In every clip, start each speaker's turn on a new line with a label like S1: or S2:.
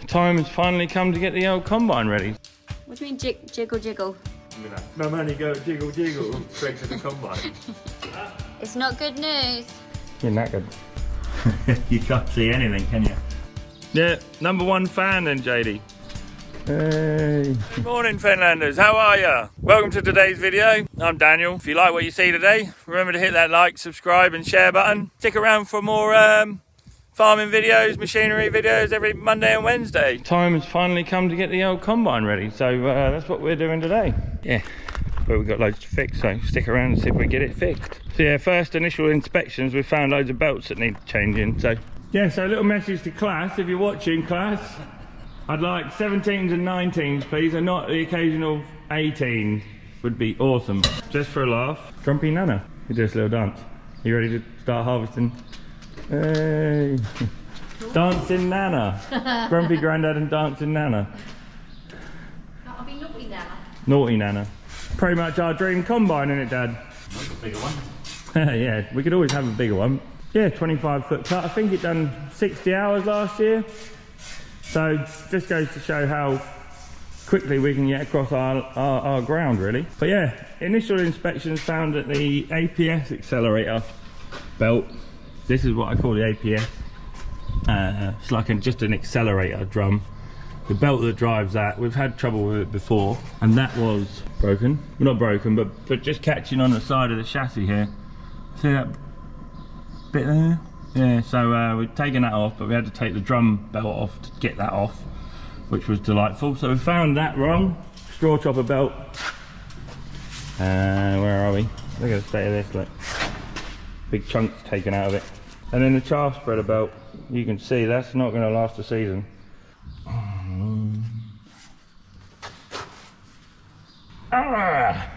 S1: time has finally come to get the old combine ready.
S2: What do you mean jiggle jiggle?
S1: No money go jiggle jiggle straight to the combine.
S2: It's not good news.
S1: You're knackered.
S3: You can't see anything, can you?
S1: Yeah, #1 fan then, JD. Hey. Good morning, Finlanders. How are ya? Welcome to today's video. I'm Daniel. If you like what you see today, remember to hit that like, subscribe and share button. Stick around for more farming videos, machinery videos every Monday and Wednesday. Time has finally come to get the old combine ready, so that's what we're doing today. Yeah, but we've got loads to fix, so stick around and see if we get it fixed. So yeah, first initial inspections, we found loads of belts that need changing. So yeah, so a little message to Claas, if you're watching, Claas. I'd like 17s and 19s, please, and not the occasional 18 would be awesome. Just for a laugh. Grumpy Nana, you do this little dance. You ready to start harvesting? Hey! Dancing Nana. Grumpy Grandad and Dancing Nana.
S2: That'll be naughty Nana.
S1: Naughty Nana. Pretty much our dream combine, isn't it, Dad?
S3: That's a bigger one.
S1: Yeah, we could always have a bigger one. Yeah, 25-foot cut. I think it done 60 hours last year. So just goes to show how quickly we can get across our ground, really. But yeah, initial inspections found that the APS accelerator belt, this is what I call the APS. It's like just an accelerator drum. The belt that drives that, we've had trouble with it before, and that was broken. Well, not broken, but just catching on the side of the chassis here. See that bit there? Yeah, so we've taken that off, but we had to take the drum belt off to get that off, which was delightful. So we found that wrong. Straw chopper belt. Where are we? Look at the state of this, look. Big chunks taken out of it. And then the chaff spreader belt, you can see that's not going to last a season. Ah!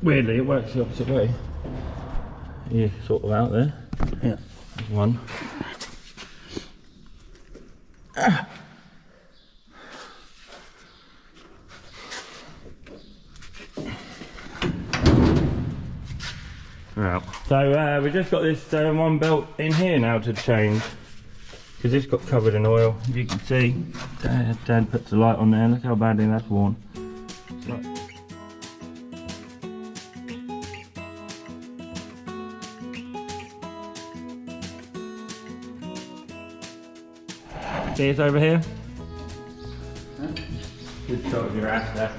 S1: Weirdly, it works the opposite way. Yeah, sort of out there. Yeah, there's one. Ah. Right. So we just got this one belt in here now to change, because this got covered in oil. As you can see, Dad puts the light on there. Look how badly that's worn. Look. See, it's over here. Good shot of your ass there.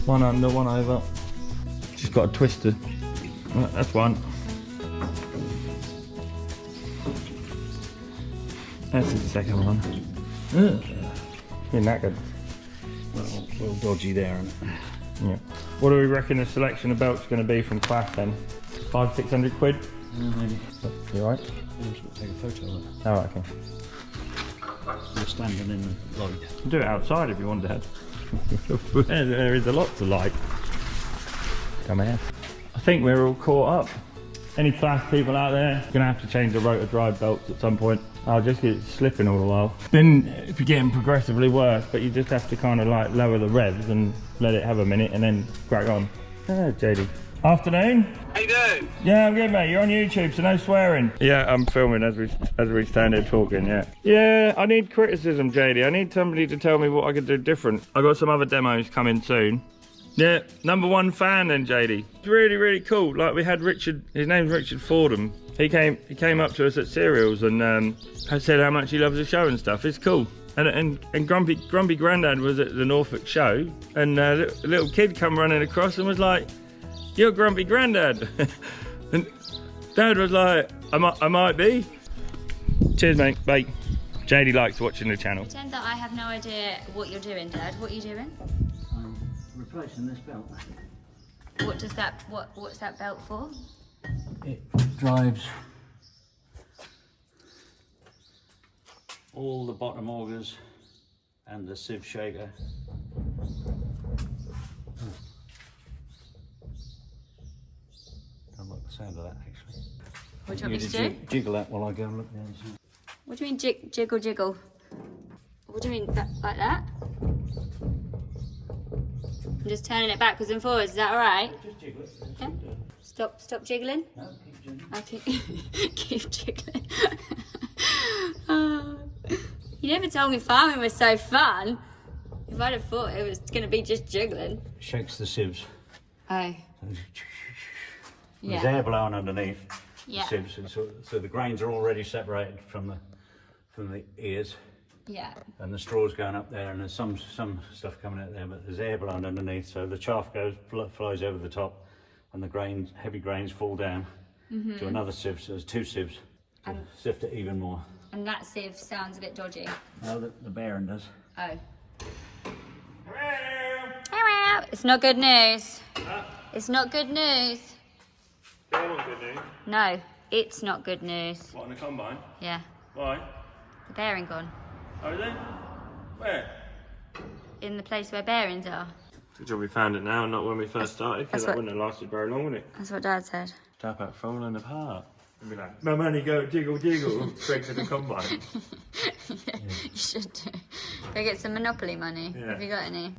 S1: One under, one over. Just got a twister. Right, that's one. That's the second one. You're knackered.
S3: Well dodgy there, isn't it?
S1: Yeah. What do we reckon the selection of belts going to be from Claas then? 500-600 quid?
S3: Maybe.
S1: You alright?
S3: I'm just going to take a photo of it.
S1: Alright, okay.
S3: You're standing in the light.
S1: Do it outside if you want, Dad. There is a lot to like. Come here. I think we're all caught up. Any Claas people out there, gonna have to change the rotor drive belts at some point. I'll just get slipping all the while. Then getting progressively worse, but you just have to kind of like lower the revs and let it have a minute and then crack on. JD. Afternoon.
S4: How you doing?
S1: Yeah, I'm good, mate. You're on YouTube, so no swearing. Yeah, I'm filming as we stand here talking. Yeah. Yeah, I need criticism, JD. I need somebody to tell me what I could do different. I got some other demos coming soon. Yeah, #1 fan then, JD. It's really, really cool. Like we had Richard. His name's Richard Fordham. He came up to us at Cereals and said how much he loves the show and stuff. It's cool. And Grumpy Grandad was at the Norfolk show, and a little kid come running across and was like, "You're Grumpy Grandad." And Dad was like, I might be. Cheers, mate. Bye. JD likes watching the channel.
S2: Pretend that I have no idea what you're doing, Dad. What are you doing?
S3: I'm replacing this belt.
S2: What's that belt for?
S3: It drives all the bottom augers and the sieve shaker. Don't like the sound of that, actually.
S2: What do you want me to do?
S3: Jiggle that while I go and look down.
S2: What do you mean jiggle jiggle? What do you mean like that? I'm just turning it backwards and forwards. Is that all right?
S3: Just jiggle it.
S2: Yeah. Stop jiggling.
S3: No, keep jiggling.
S2: I keep jiggling. You never told me farming was so fun. If I'd have thought it was going to be just jiggling.
S3: Shakes the sieves.
S2: Oh.
S3: There's air blowing underneath
S2: Yeah.
S3: the sieves, and so the grains are already separated from the ears.
S2: Yeah.
S3: And the straw's going up there, and there's some stuff coming out there, but there's air blowing underneath, so the chaff flies over the top, and the heavy grains fall down to another sieve. So there's 2 sieves to sift it even more.
S2: And that sieve sounds a bit dodgy.
S3: No, the bearing does.
S2: Oh. It's not good news.
S1: Huh?
S2: It's not good news.
S1: They're not good news.
S2: No, it's not good news.
S1: What, on the combine?
S2: Yeah.
S1: Why?
S2: The bearing gone.
S1: Oh, is it? Where?
S2: In the place where bearings are.
S1: Good job we found it now, not when we first started, because that wouldn't have lasted very long, would it?
S2: That's what Dad said.
S1: Stop it falling apart. And be like, my money go jiggle jiggle straight to the combine.
S2: Yeah, you should do. Go get some Monopoly money.
S1: Yeah.
S2: Have you got any?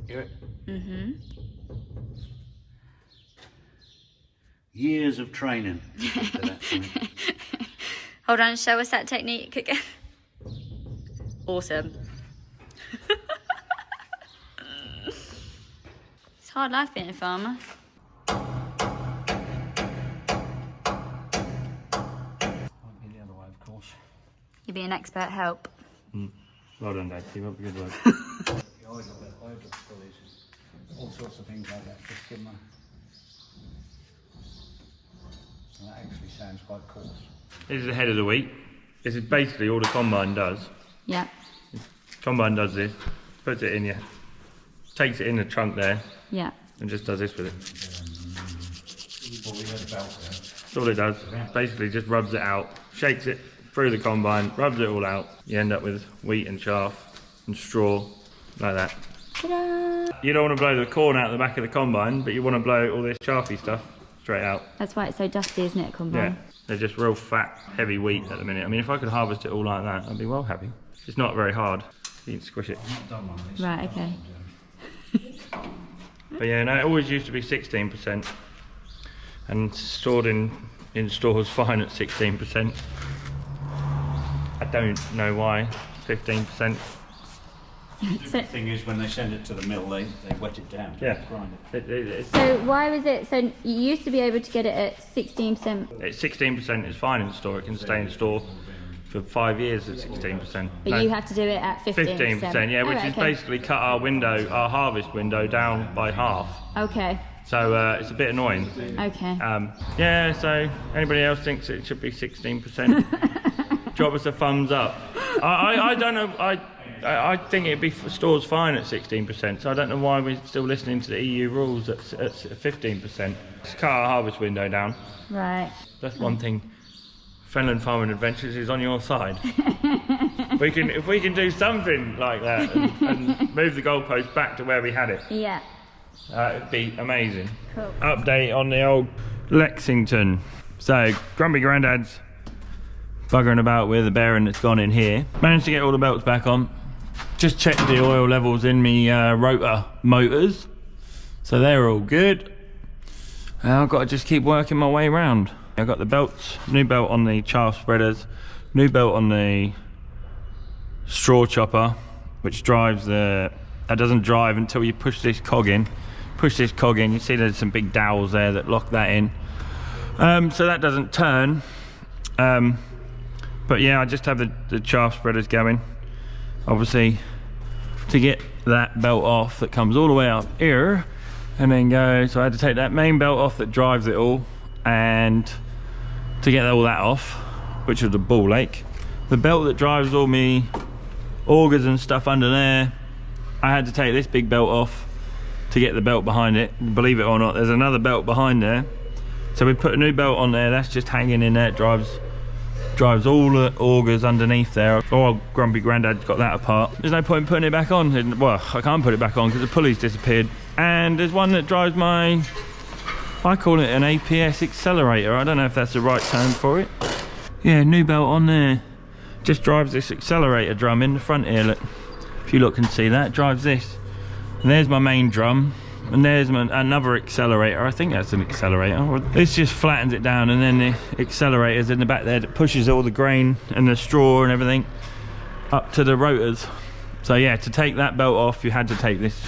S1: Hear it?
S2: Mm-hmm.
S3: Years of training. To that point.
S2: Hold on, show us that technique again. Awesome. It's hard life being a farmer.
S3: Might be the other way, of course.
S2: You'd be an expert help.
S1: Well done, Dad. Keep up the good work.
S3: The idle pulleys, all sorts of things like that. Just give them a... So that actually sounds quite coarse.
S1: This is the head of the wheat. This is basically all the combine does.
S2: Yeah.
S1: Combine does this, puts it in you, takes it in the trunk there,
S2: Yeah.
S1: and just does this with it.
S3: Well, we had a belt there.
S1: That's all it does. Basically just rubs it out, shakes it through the combine, rubs it all out. You end up with wheat and chaff and straw, like that.
S2: Ta-da!
S1: You don't want to blow the corn out the back of the combine, but you want to blow all this chaffy stuff straight out.
S2: That's why it's so dusty, isn't it, combine?
S1: Yeah, they're just real fat, heavy wheat at the minute. I mean, if I could harvest it all like that, I'd be well happy. It's not very hard. You can squish it.
S3: Not done one of these.
S2: Right, okay.
S1: But yeah, no, it always used to be 16%, and stored in stores fine at 16%. I don't know why 15%.
S3: The thing is, when they send it to the mill, they wet it down to
S1: Yeah.
S3: grind
S1: It's
S2: So why was it, so you used to be able to get it at 16%,
S1: 16% is fine in store. It can stay in store for 5 years at 16%.
S2: but you have to do it at 15%?
S1: 15%, yeah, which
S2: Alright,
S1: is
S2: okay.
S1: basically cut our harvest window down by half.
S2: Okay,
S1: So it's a bit annoying.
S2: okay.
S1: Yeah, so anybody else thinks it should be 16%? Drop us a thumbs up. I don't know, I think it'd be stores fine at 16%, so I don't know why we're still listening to the EU rules at 15%. Let's cut our harvest window down.
S2: Right.
S1: That's one thing. Fenland Farming Adventures is on your side. If we can do something like that and move the goalpost back to where we had it,
S2: Yeah,
S1: it'd be amazing.
S2: cool.
S1: Update on the old Lexington. So Grumpy Grandad's buggering about with the bearing that's gone in here. Managed to get all the belts back on. Just checked the oil levels in me rotor motors, so they're all good. I've got to just keep working my way around. I've got the belts, new belt on the chaff spreaders, new belt on the straw chopper, which drives that doesn't drive until you push this cog in. Push this cog in, you see there's some big dowels there that lock that in. So that doesn't turn. But yeah, I just have the chaff spreaders going. Obviously, to get that belt off that comes all the way up here and then go, so I had to take that main belt off that drives it all, and to get all that off, which was the ball ache, the belt that drives all me augers and stuff under there, I had to take this big belt off to get the belt behind it. Believe it or not, there's another belt behind there, so we put a new belt on there. That's just hanging in there. It drives all the augers underneath there. Oh, Grumpy Grandad's got that apart. There's no point in putting it back on. Well, I can't put it back on because the pulley's disappeared. And there's one that drives my, I call it an APS accelerator. I don't know if that's the right term for it. Yeah, new belt on there. Just drives this accelerator drum in the front here. Look, if you look and see that, drives this. And there's my main drum. And there's another accelerator. I think that's an accelerator. This just flattens it down, and then the accelerator's in the back there that pushes all the grain and the straw and everything up to the rotors. So yeah, to take that belt off, you had to take this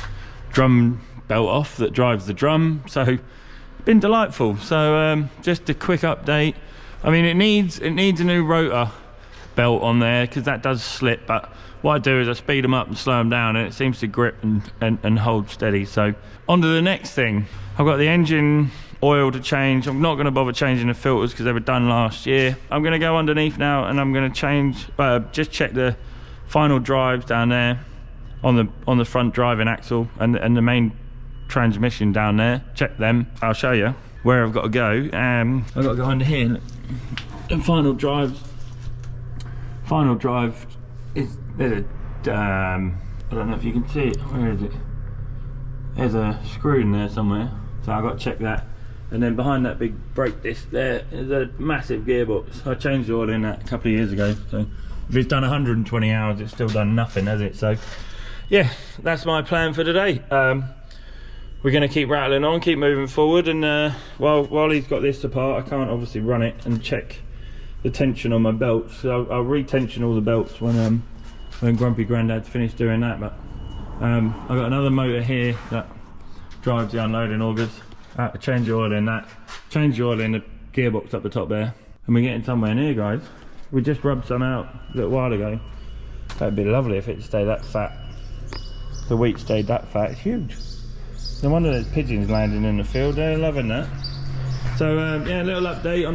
S1: drum belt off that drives the drum. So been delightful. So just a quick update. I mean, it needs a new rotor belt on there because that does slip, but what I do is I speed them up and slow them down, and it seems to grip and hold steady. So on to the next thing. I've got the engine oil to change. I'm not going to bother changing the filters because they were done last year. I'm going to go underneath now, and I'm going to change, just check the final drives down there on the front driving axle and the main transmission down there. Check them. I'll show you where I've got to go. I've got to go under here. And final drive is, there's a I don't know if you can see it. Where is it? There's a screw in there somewhere, so I've got to check that. And then behind that big brake disc there is a massive gearbox. I changed the oil in that a couple of years ago, so if it's done 120 hours, it's still done nothing, has it? So yeah, that's my plan for today. We're going to keep rattling on, keep moving forward, and while he's got this apart, I can't obviously run it and check the tension on my belts. So I'll re-tension all the belts when Grumpy Grandad's finished doing that. But I've got another motor here that drives the unloading augers. I have to change the oil in that, change the oil in the gearbox up the top there, and we're getting somewhere near, guys. We just rubbed some out a little while ago. That'd be lovely if it stayed that fat. The wheat stayed that fat. It's huge. No wonder there's pigeons landing in the field. They're loving that. So yeah, a little update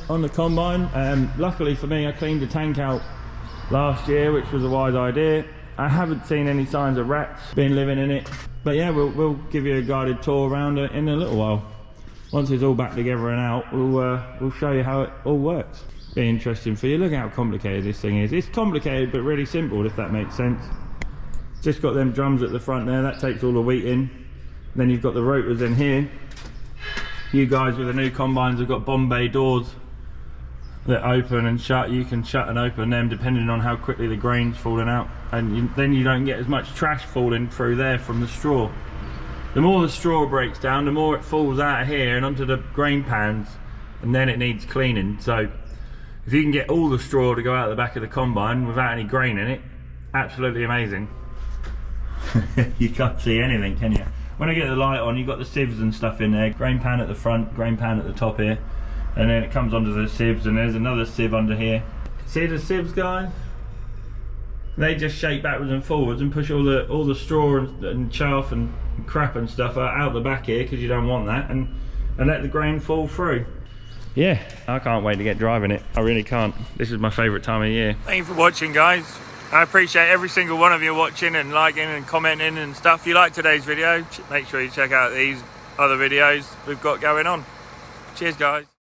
S1: on the combine. Luckily for me, I cleaned the tank out last year, which was a wise idea. I haven't seen any signs of rats being living in it, but yeah, we'll give you a guided tour around it in a little while. Once it's all back together and out, we'll show you how it all works. Be interesting for you. Look how complicated this thing is. It's complicated but really simple, if that makes sense. Just got them drums at the front there, that takes all the wheat in. Then you've got the rotors in here. You guys with the new combines have got Bombay doors that open and shut. You can shut and open them depending on how quickly the grain's falling out, and then you don't get as much trash falling through there from the straw. The more the straw breaks down, the more it falls out of here and onto the grain pans, and then it needs cleaning. So if you can get all the straw to go out the back of the combine without any grain in it, absolutely amazing. You can't see anything, can you? When I get the light on, you've got the sieves and stuff in there. Grain pan at the front, grain pan at the top here. And then it comes onto the sieves, and there's another sieve under here. See the sieves, guys? They just shake backwards and forwards and push all the straw and chaff and crap and stuff out the back here, because you don't want that, and let the grain fall through. Yeah, I can't wait to get driving it. I really can't. This is my favourite time of year. Thank you for watching, guys. I appreciate every single one of you watching and liking and commenting and stuff. If you like today's video, make sure you check out these other videos we've got going on. Cheers, guys.